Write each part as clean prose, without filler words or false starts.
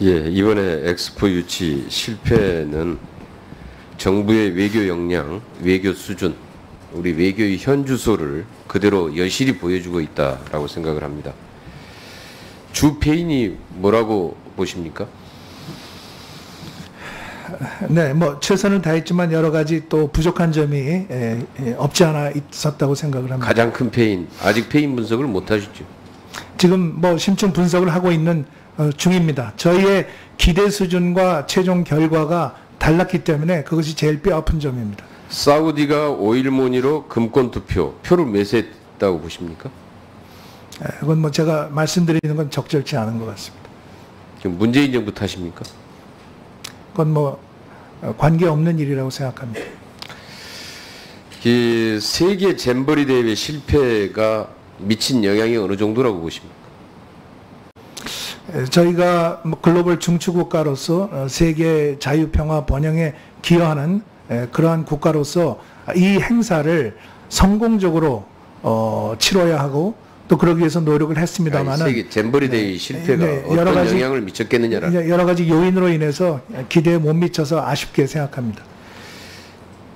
예, 이번에 엑스포 유치 실패는 정부의 외교 역량, 외교 수준, 우리 외교의 현주소를 그대로 여실히 보여주고 있다라고 생각을 합니다. 주 패인이 뭐라고 보십니까? 네, 뭐 최선을 다했지만 여러 가지 또 부족한 점이 없지 않아 있었다고 생각을 합니다. 가장 큰 패인, 아직 패인 분석을 못 하시죠? 지금 뭐 심층 분석을 하고 있는 중입니다. 저희의 기대 수준과 최종 결과가 달랐기 때문에 그것이 제일 뼈아픈 점입니다. 사우디가 오일모니로 금권 투표, 표를 매수했다고 보십니까? 그건 뭐 제가 말씀드리는 건 적절치 않은 것 같습니다. 지금 문재인 정부 탓입니까? 그건 뭐 관계없는 일이라고 생각합니다. 이 세계 잼버리 대회 실패가 미친 영향이 어느 정도라고 보십니까? 저희가 뭐 글로벌 중추국가로서 세계 자유평화 번영에 기여하는 그러한 국가로서 이 행사를 성공적으로 치러야 하고 또 그러기 위해서 노력을 했습니다만은 세계 잼버리 대회 실패가 어떤 가지, 영향을 미쳤겠느냐라. 여러 가지 요인으로 인해서 기대에 못 미쳐서 아쉽게 생각합니다.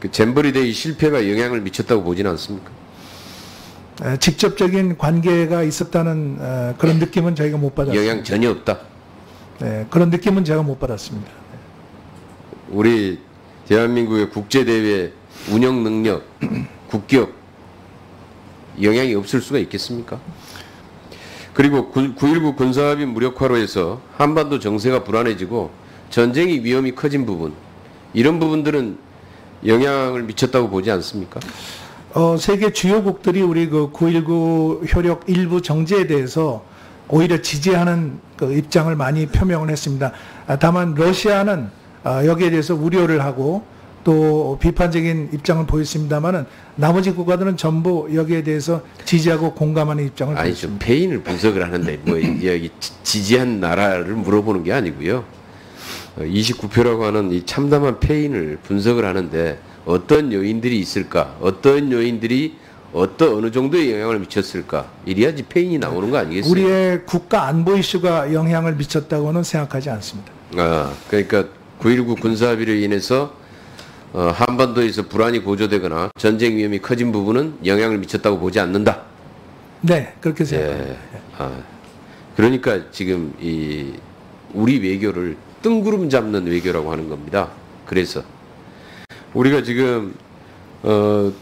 그 잼버리 대회 실패가 영향을 미쳤다고 보지는 않습니까? 직접적인 관계가 있었다는 그런 느낌은 저희가 못 받았습니다. 영향 전혀 없다. 네, 그런 느낌은 제가 못 받았습니다. 우리 대한민국의 국제대회 운영 능력, 국격 영향이 없을 수가 있겠습니까? 그리고 9.19 군사합의 무력화로 해서 한반도 정세가 불안해지고 전쟁의 위험이 커진 부분, 이런 부분들은 영향을 미쳤다고 보지 않습니까? 세계 주요국들이 우리 그 9.19 효력 일부 정지에 대해서 오히려 지지하는 그 입장을 많이 표명을 했습니다. 다만 러시아는 여기에 대해서 우려를 하고 또 비판적인 입장을 보였습니다만은 나머지 국가들은 전부 여기에 대해서 지지하고 공감하는 입장을 보였습니다. 아니, 좀 패인을 분석을 하는데 뭐 여기 지지한 나라를 물어보는 게 아니고요. 29표라고 하는 이 참담한 패인을 분석을 하는데 어떤 요인들이 있을까? 어떤 요인들이 어느 정도의 영향을 미쳤을까? 이래야지 패인이 나오는 거 아니겠어요? 우리의 국가 안보 이슈가 영향을 미쳤다고는 생각하지 않습니다. 그러니까 9.19 군사합의로 인해서 한반도에서 불안이 고조되거나 전쟁 위험이 커진 부분은 영향을 미쳤다고 보지 않는다. 네, 그렇게 생각합니다. 그러니까 지금 우리 외교를 뜬구름 잡는 외교라고 하는 겁니다. 그래서 우리가 지금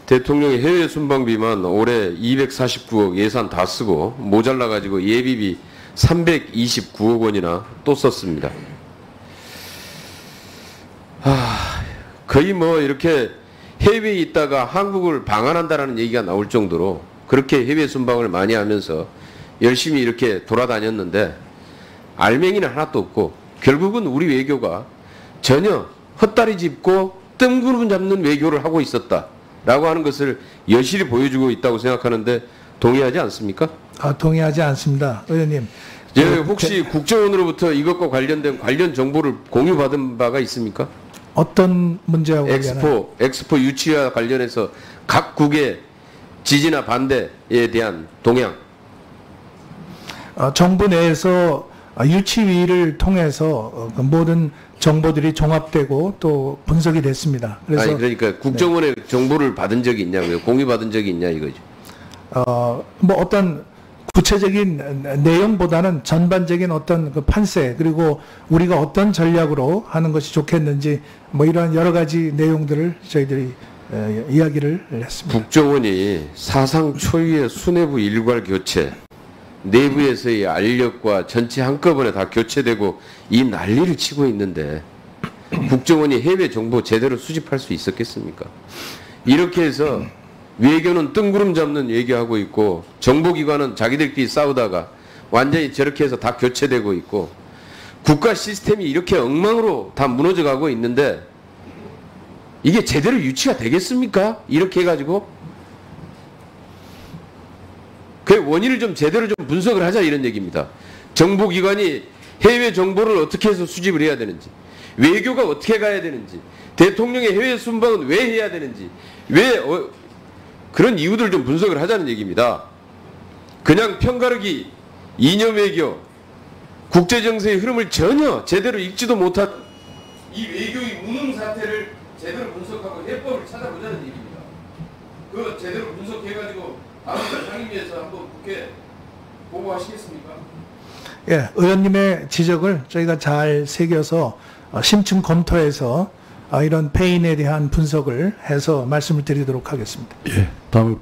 대통령의 해외 순방비만 올해 249억 예산 다 쓰고 모자라 가지고 예비비 329억 원이나 또 썼습니다. 거의 뭐 이렇게 해외에 있다가 한국을 방한한다라는 얘기가 나올 정도로 그렇게 해외 순방을 많이 하면서 열심히 이렇게 돌아다녔는데 알맹이는 하나도 없고 결국은 우리 외교가 전혀 헛다리 짚고 뜬구름 잡는 외교를 하고 있었다라고 하는 것을 여실히 보여주고 있다고 생각하는데 동의하지 않습니까? 동의하지 않습니다. 의원님. 혹시 국정원으로부터 이것과 관련된 관련 정보를 공유받은 바가 있습니까? 어떤 문제와 관련한? 엑스포 유치와 관련해서 각 국의 지지나 반대에 대한 동향. 정부 내에서 유치위를 통해서 모든 정보들이 종합되고 또 분석이 됐습니다. 그래서 그러니까 국정원의 정보를 받은 적이 있냐고요? 공유받은 적이 있냐 이거죠. 뭐 어떤 구체적인 내용보다는 전반적인 어떤 그 판세 그리고 우리가 어떤 전략으로 하는 것이 좋겠는지 뭐 이러한 여러 가지 내용들을 저희들이 이야기를 했습니다. 국정원이 사상 초유의 수뇌부 일괄 교체, 내부에서의 알력과 전체 한꺼번에 다 교체되고 이 난리를 치고 있는데 국정원이 해외 정보 제대로 수집할 수 있었겠습니까? 이렇게 해서 외교는 뜬구름 잡는 얘기하고 있고 정보기관은 자기들끼리 싸우다가 완전히 저렇게 해서 다 교체되고 있고 국가 시스템이 이렇게 엉망으로 다 무너져가고 있는데 이게 제대로 유치가 되겠습니까? 이렇게 해가지고 그 원인을 좀 제대로 좀 분석을 하자 이런 얘기입니다. 정보기관이 해외 정보를 어떻게 해서 수집을 해야 되는지 외교가 어떻게 가야 되는지 대통령의 해외 순방은 왜 해야 되는지 그런 이유들 좀 분석을 하자는 얘기입니다. 그냥 편가르기, 이념 외교, 국제 정세의 흐름을 전혀 제대로 읽지도 못한 이 외교의 무능 사태를 제대로 분석하고 해법을 찾아보자는 얘기입니다. 그 제대로 분석해가지고 다음 주 상임위에서 한번 국회 보고하시겠습니까? 예, 의원님의 지적을 저희가 잘 새겨서 심층 검토해서 이런 패인에 대한 분석을 해서 말씀을 드리도록 하겠습니다. 예, 다음